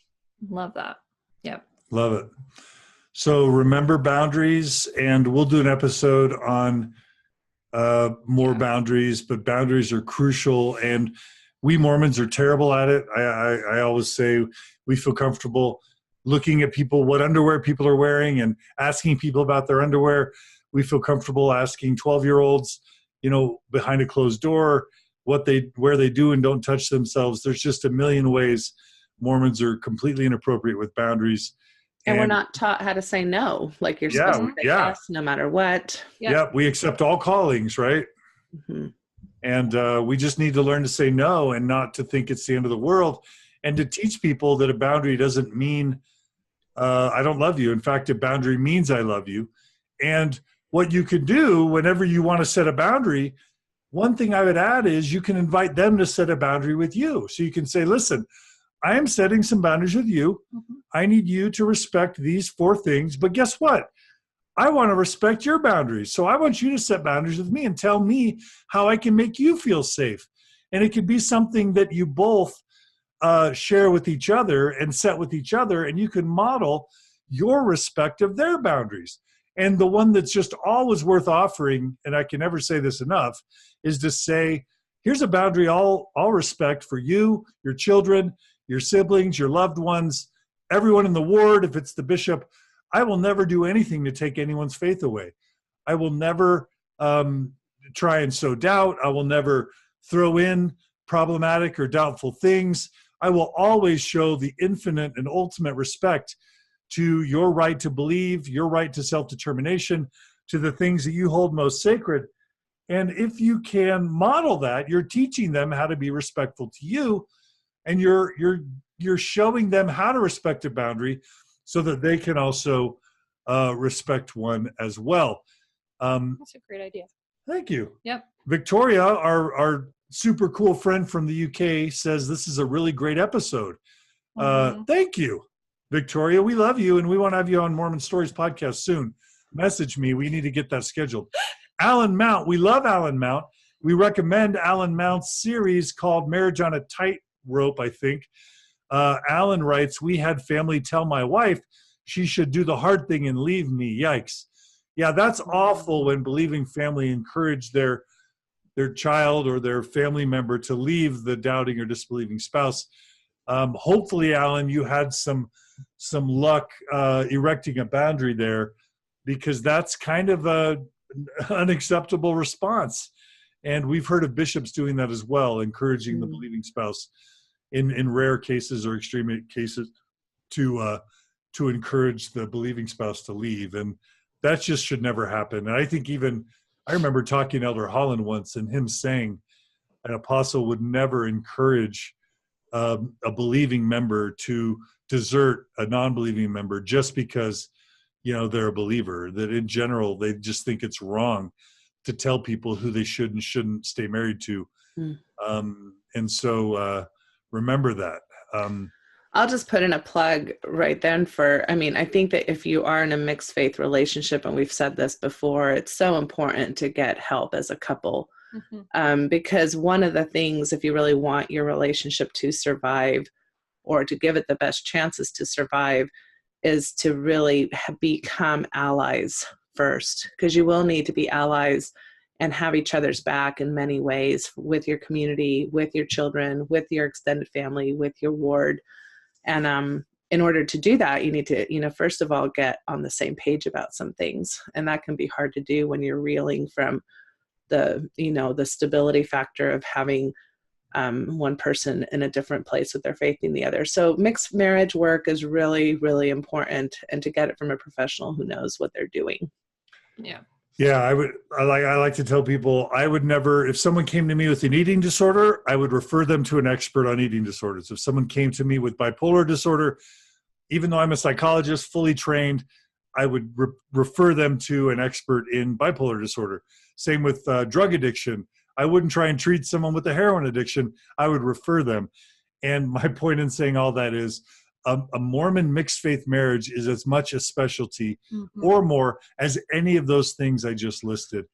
Love that. Yep. Love it. So remember boundaries, and we'll do an episode on more boundaries, but boundaries are crucial, and we Mormons are terrible at it. I always say we feel comfortable looking at people, what underwear people are wearing, and asking people about their underwear. We feel comfortable asking 12-year-olds, behind a closed door, where they do and don't touch themselves. There's just a million ways Mormons are completely inappropriate with boundaries. And we're not taught how to say no. Like you're supposed to say yes no matter what. Yeah, we accept all callings, right? Mm-hmm. And we just need to learn to say no and not to think it's the end of the world, and to teach people that a boundary doesn't mean I don't love you. In fact, a boundary means I love you. And what you can do whenever you want to set a boundary, one thing I would add is you can invite them to set a boundary with you. So you can say, listen, I am setting some boundaries with you. Mm-hmm. I need you to respect these 4 things. But guess what? I want to respect your boundaries. So I want you to set boundaries with me and tell me how I can make you feel safe. And it could be something that you both share with each other and set with each other, and you can model your respect of their boundaries. And the one that's just always worth offering, and I can never say this enough, is to say, here's a boundary I'll respect for you, your children, your siblings, your loved ones, everyone in the ward. If it's the bishop, I will never do anything to take anyone's faith away. I will never try and sow doubt. I will never throw in problematic or doubtful things. I will always show the infinite and ultimate respect to your right to believe, your right to self-determination, to the things that you hold most sacred. And if you can model that, you're teaching them how to be respectful to you, and you're showing them how to respect a boundary so that they can also respect one as well. That's a great idea. Thank you. Yep. Victoria, our super cool friend from the UK, says this is a really great episode. Thank you, Victoria. We love you, and we want to have you on Mormon Stories podcast soon. Message me. We need to get that scheduled. Alan Mount. We love Alan Mount. We recommend Alan Mount's series called Marriage on a Tightrope, I think. Alan writes, we had family tell my wife she should do the hard thing and leave me. Yikes. Yeah, that's awful when believing family encourage their child or their family member to leave the doubting or disbelieving spouse. Hopefully, Alan, you had some luck erecting a boundary there, because that's kind of an unacceptable response. And we've heard of bishops doing that as well, encouraging the believing spouse in rare cases or extreme cases to encourage the believing spouse to leave. And that just should never happen. And I think I remember talking to Elder Holland once, and him saying an apostle would never encourage a believing member to desert a non-believing member just because, they're a believer. That in general, they just think it's wrong to tell people who they should and shouldn't stay married to. And so remember that. I'll just put in a plug right then I think that if you are in a mixed faith relationship, and we've said this before, it's so important to get help as a couple. Because one of the things, if you really want your relationship to survive or to give it the best chances to survive, is to really become allies first, because you will need to be allies and have each other's back in many ways, with your community, with your children, with your extended family, with your ward. And in order to do that, you need to, first of all, get on the same page about some things. And that can be hard to do when you're reeling from the stability factor of having one person in a different place with their faith than the other. So mixed marriage work is really, really important, and to get it from a professional who knows what they're doing. Yeah. Yeah, I like to tell people, I would never, if someone came to me with an eating disorder, I would refer them to an expert on eating disorders. If someone came to me with bipolar disorder, even though I'm a psychologist, fully trained, I would refer them to an expert in bipolar disorder. Same with drug addiction. I wouldn't try and treat someone with a heroin addiction. I would refer them. And my point in saying all that is, a Mormon mixed faith marriage is as much a specialty or more as any of those things I just listed.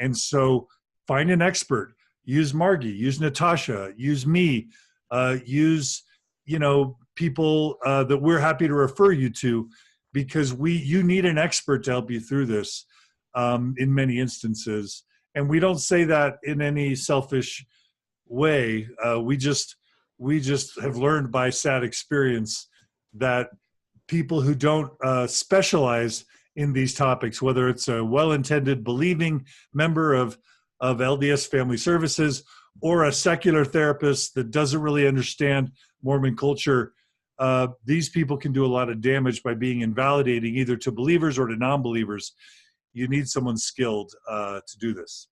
And so find an expert. Use Margi, use Natasha, use me, use people that we're happy to refer you to, because you need an expert to help you through this in many instances. And we don't say that in any selfish way. We just have learned by sad experience that people who don't specialize in these topics, whether it's a well-intended believing member of LDS Family Services or a secular therapist that doesn't really understand Mormon culture. These people can do a lot of damage by being invalidating either to believers or to non-believers. You need someone skilled to do this.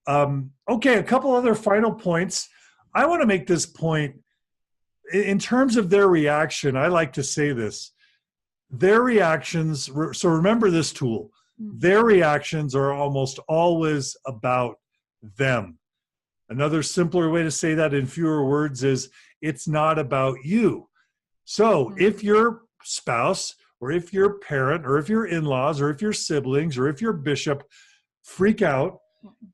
Okay, a couple other final points. I want to make this point. In terms of their reaction, I like to say this. Their reactions, so remember this tool, their reactions are almost always about them. Another simpler way to say that in fewer words is it's not about you. So if your spouse or if your parent or if your in-laws or if your siblings or if your bishop freak out,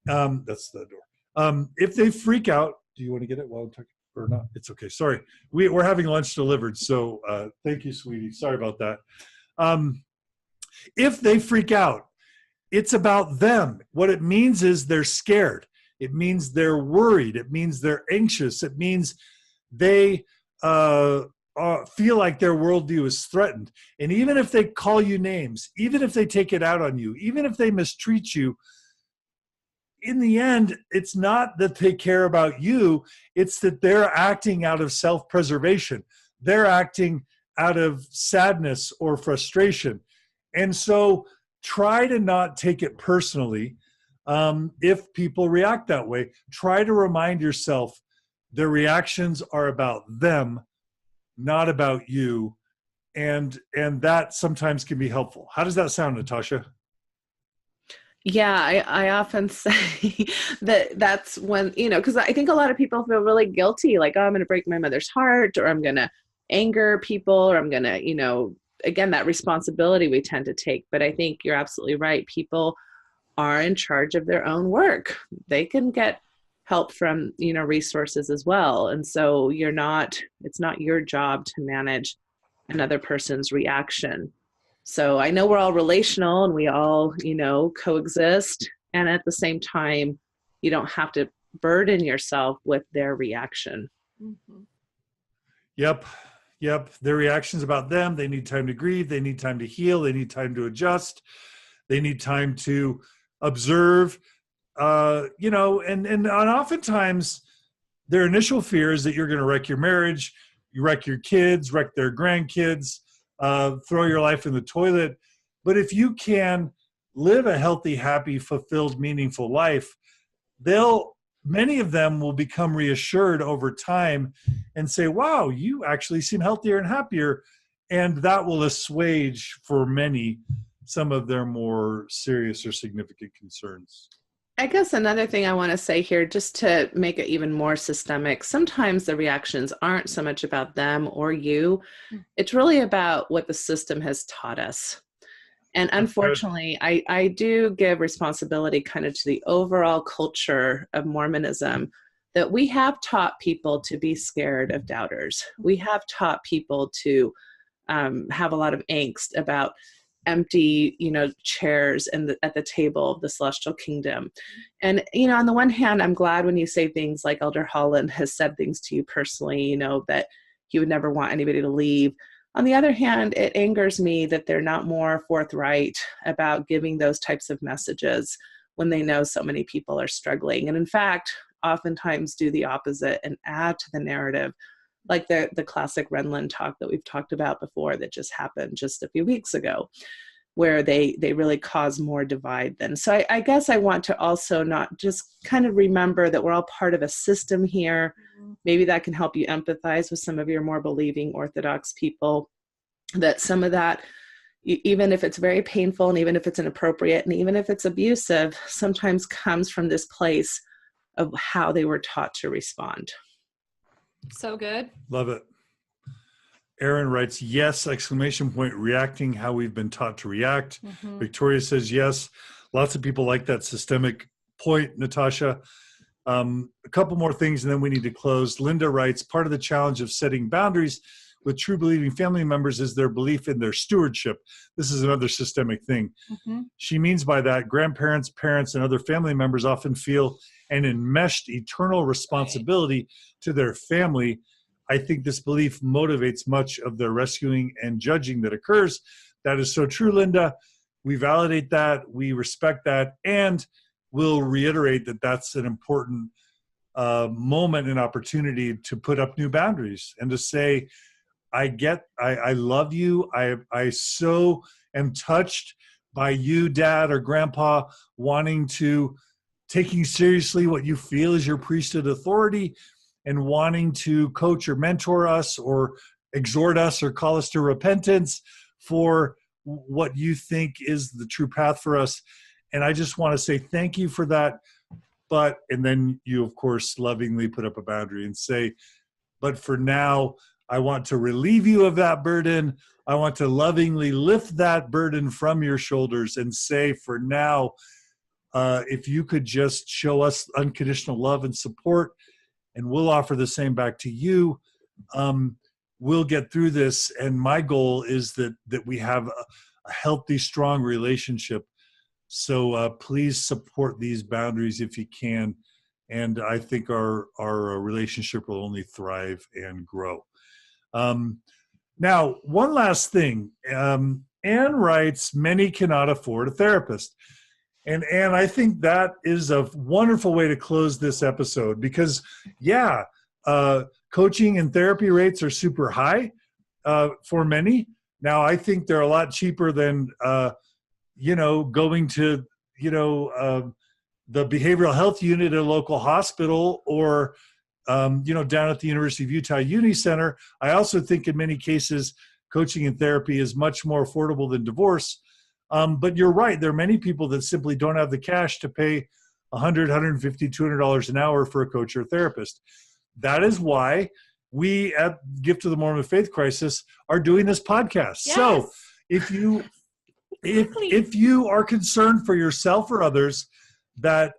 that's the door. If they freak out, do you want to get it while I'm talking or not? It's okay. Sorry. We're having lunch delivered. So thank you, sweetie. Sorry about that. If they freak out, it's about them. What it means is they're scared. It means they're worried. It means they're anxious. It means they feel like their worldview is threatened. And even if they call you names, even if they take it out on you, even if they mistreat you, in the end, it's not that they care about you. It's that they're acting out of self-preservation. They're acting out of sadness or frustration. And so try to not take it personally. If people react that way, try to remind yourself their reactions are about them, not about you. And that sometimes can be helpful. How does that sound, Natasha? Yeah, I often say that's when, because I think a lot of people feel really guilty, like, oh, I'm going to break my mother's heart, or I'm going to anger people, or I'm going to, again, that responsibility we tend to take. But I think you're absolutely right. People are in charge of their own work. They can get help from, resources as well. And so it's not your job to manage another person's reaction. So I know we're all relational and we all, coexist. And at the same time, you don't have to burden yourself with their reaction. Mm-hmm. Yep. Their reaction's about them. They need time to grieve. They need time to heal. They need time to adjust. They need time to observe, and oftentimes their initial fear is that you're going to wreck your marriage, you wreck your kids, wreck their grandkids, throw your life in the toilet. But if you can live a healthy, happy, fulfilled, meaningful life, many of them will become reassured over time and say, wow, you actually seem healthier and happier. And that will assuage for many some of their more serious or significant concerns. I guess another thing I want to say here, just to make it even more systemic, sometimes the reactions aren't so much about them or you. It's really about what the system has taught us. And unfortunately, I do give responsibility kind of to the overall culture of Mormonism, that we have taught people to be scared of doubters. We have taught people to have a lot of angst about empty, chairs at the table of the celestial kingdom. And, on the one hand, I'm glad when you say things like Elder Holland has said things to you personally, that he would never want anybody to leave. On the other hand, it angers me that they're not more forthright about giving those types of messages when they know so many people are struggling. And in fact, oftentimes do the opposite and add to the narrative, like the classic Renlund talk that we've talked about before that just happened just a few weeks ago, where they really cause more divide then. So I guess I want to also not just kind of remember that we're all part of a system here. Maybe that can help you empathize with some of your more believing Orthodox people, that some of that, even if it's very painful and even if it's inappropriate and even if it's abusive, sometimes comes from this place of how they were taught to respond. So good. Love it. Aaron writes, yes, ! Reacting how we've been taught to react. Mm-hmm. Victoria says, yes. Lots of people like that systemic point, Natasha. A couple more things and then we need to close. Linda writes, part of the challenge of setting boundaries with true believing family members is their belief in their stewardship. This is another systemic thing. Mm-hmm. She means by that, grandparents, parents, and other family members often feel an enmeshed eternal responsibility to their family, I think this belief motivates much of the rescuing and judging that occurs. That is so true, Linda. We validate that, we respect that, and we'll reiterate that that's an important moment and opportunity to put up new boundaries and to say, I love you. I so am touched by you, Dad or Grandpa, wanting to taking seriously what you feel is your priesthood authority and wanting to coach or mentor us or exhort us or call us to repentance for what you think is the true path for us. And I just want to say thank you for that. And then you, of course, lovingly put up a boundary and say, but for now, I want to relieve you of that burden. I want to lovingly lift that burden from your shoulders and say, for now, if you could just show us unconditional love and support, and we'll offer the same back to you, we'll get through this. And my goal is that we have a healthy, strong relationship. So please support these boundaries if you can. And I think our relationship will only thrive and grow. Now, one last thing. Anne writes, many cannot afford a therapist. And Anne, I think that is a wonderful way to close this episode because, coaching and therapy rates are super high for many. Now, I think they're a lot cheaper than, going to, the behavioral health unit at a local hospital or, down at the University of Utah Uni Center. I also think in many cases, coaching and therapy is much more affordable than divorce. But you're right. There are many people that simply don't have the cash to pay $100, $150, $200 an hour for a coach or therapist. That is why we at Gift of the Mormon Faith Crisis are doing this podcast. Yes. So if you are concerned for yourself or others that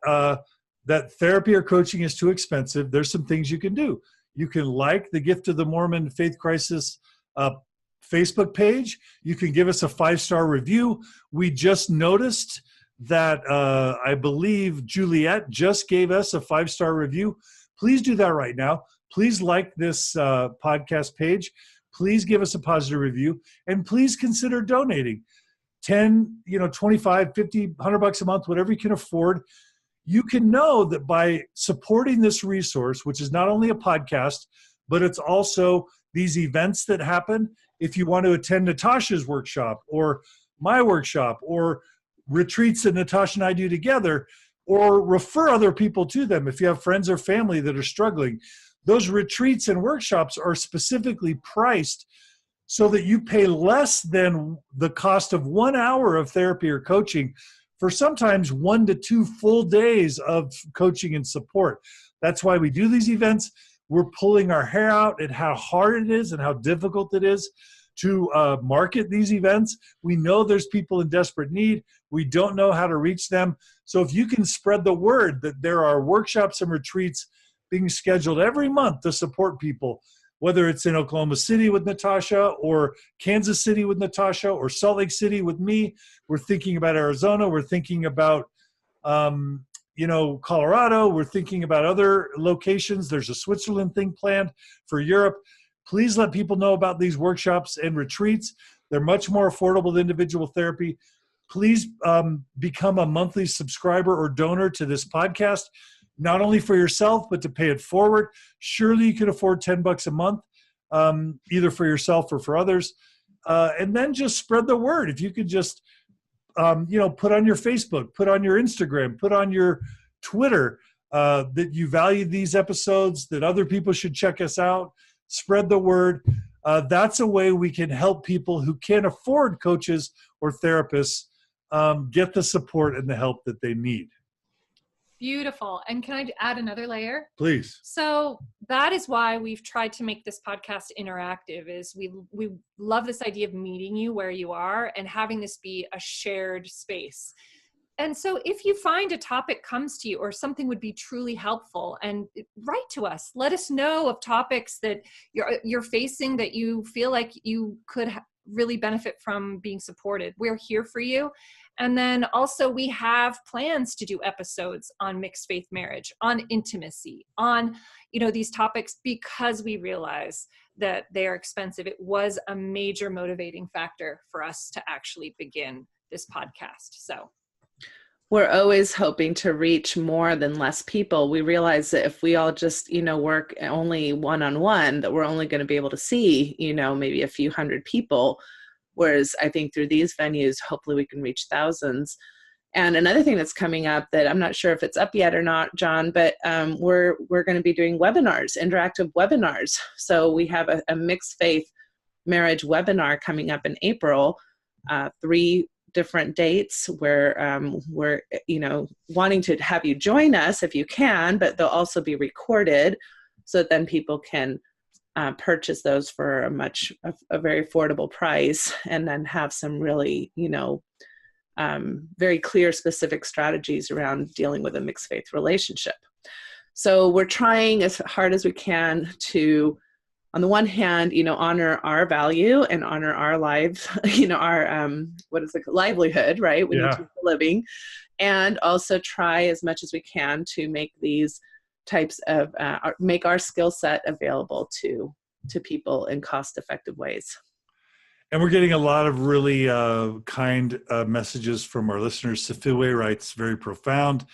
therapy or coaching is too expensive, there's some things you can do. You can like the Gift of the Mormon Faith Crisis Facebook page. You can give us a 5-star review. We just noticed that I believe Juliet just gave us a 5-star review. Please do that right now. Please like this podcast page. Please give us a positive review, and please consider donating 10, 25, 50, $100 a month, whatever you can afford. You can know that by supporting this resource, which is not only a podcast, but it's also these events that happen. If you want to attend Natasha's workshop or my workshop or retreats that Natasha and I do together, or refer other people to them. If you have friends or family that are struggling, those retreats and workshops are specifically priced so that you pay less than the cost of 1 hour of therapy or coaching for sometimes 1 to 2 full days of coaching and support. That's why we do these events. We're pulling our hair out at how hard it is and how difficult it is to market these events. We know there's people in desperate need. We don't know how to reach them. So if you can spread the word that there are workshops and retreats being scheduled every month to support people, whether it's in Oklahoma City with Natasha or Kansas City with Natasha or Salt Lake City with me. We're thinking about Arizona. We're thinking about, Colorado. We're thinking about other locations. There's a Switzerland thing planned for Europe. Please let people know about these workshops and retreats. They're much more affordable than individual therapy. Please become a monthly subscriber or donor to this podcast, not only for yourself, but to pay it forward. Surely you can afford $10 a month, either for yourself or for others. And then just spread the word. If you could just, put on your Facebook, put on your Instagram, put on your Twitter that you value these episodes, that other people should check us out. Spread the word. That's a way we can help people who can't afford coaches or therapists get the support and the help that they need. Beautiful. And can I add another layer? Please. So that is why we've tried to make this podcast interactive, is we love this idea of meeting you where you are and having this be a shared space. And so if you find a topic comes to you or something would be truly helpful, and write to us, let us know of topics that you're facing that you feel like you could really benefit from being supported. We're here for you. And then also we have plans to do episodes on mixed faith marriage, on intimacy, on, these topics, because we realize that they are expensive. It was a major motivating factor for us to actually begin this podcast. So we're always hoping to reach more than less people. We realize that if we all just, work only one-on-one, that we're only going to be able to see, maybe a few hundred people. Whereas I think through these venues, hopefully we can reach thousands. And another thing that's coming up that I'm not sure if it's up yet or not, John, but we're going to be doing webinars, interactive webinars. So we have a mixed faith marriage webinar coming up in April, 3 different dates where we're, wanting to have you join us if you can, but they'll also be recorded so that then people can purchase those for a very affordable price, and then have some really, very clear, specific strategies around dealing with a mixed faith relationship. So we're trying as hard as we can to, on the one hand, honor our value and honor our lives, our, livelihood, right? We need to make a living, and also try as much as we can to make these types of, make our skill set available to people in cost-effective ways. And we're getting a lot of really kind messages from our listeners. Safiwe writes, very profound.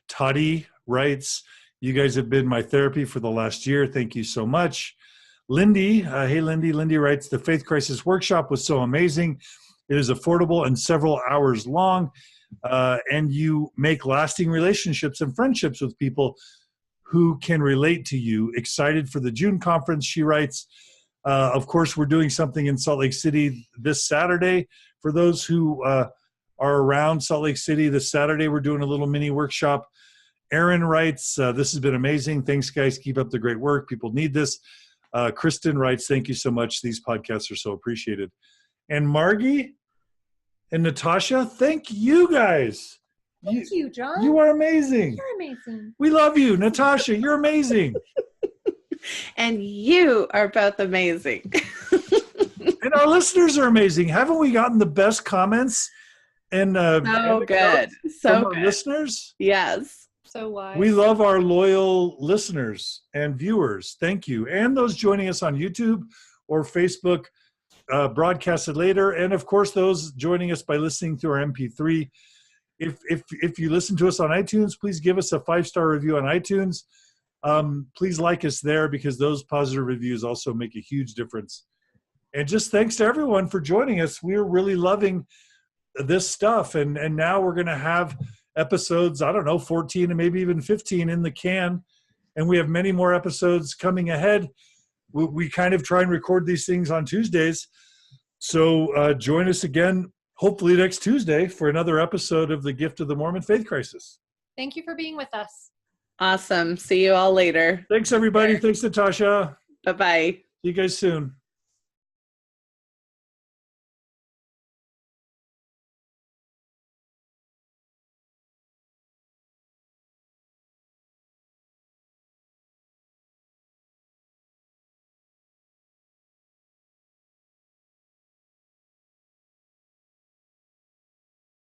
Toddy writes, you guys have been my therapy for the last year. Thank you so much. Lindy, hey Lindy. Lindy writes, the Faith Crisis workshop was so amazing. It is affordable and several hours long. And you make lasting relationships and friendships with people who can relate to you. Excited for the June conference, she writes. Of course, we're doing something in Salt Lake City this Saturday. For those who are around Salt Lake City this Saturday, we're doing a little mini workshop. Aaron writes, this has been amazing. Thanks, guys. Keep up the great work. People need this. Kristen writes, thank you so much. These podcasts are so appreciated. And Margi and Natasha, thank you guys. Thank you, John. You are amazing. You're amazing. We love you. Natasha, you're amazing. And you are both amazing. And our listeners are amazing. Haven't we gotten the best comments and so good. So from our listeners? Yes. So wise. We love our loyal listeners and viewers. Thank you. And those joining us on YouTube or Facebook broadcasted later. And of course, those joining us by listening to our MP3. If you listen to us on iTunes, please give us a 5-star review on iTunes. Please like us there, because those positive reviews also make a huge difference. And just thanks to everyone for joining us. We're really loving this stuff. And now we're going to have episodes, 14 and maybe even 15 in the can. And we have many more episodes coming ahead. We kind of try and record these things on Tuesdays. So join us again, hopefully next Tuesday, for another episode of The Gift of the Mormon Faith Crisis. Thank you for being with us. Awesome. See you all later. Thanks, everybody. Thanks, Natasha. Bye-bye. See you guys soon.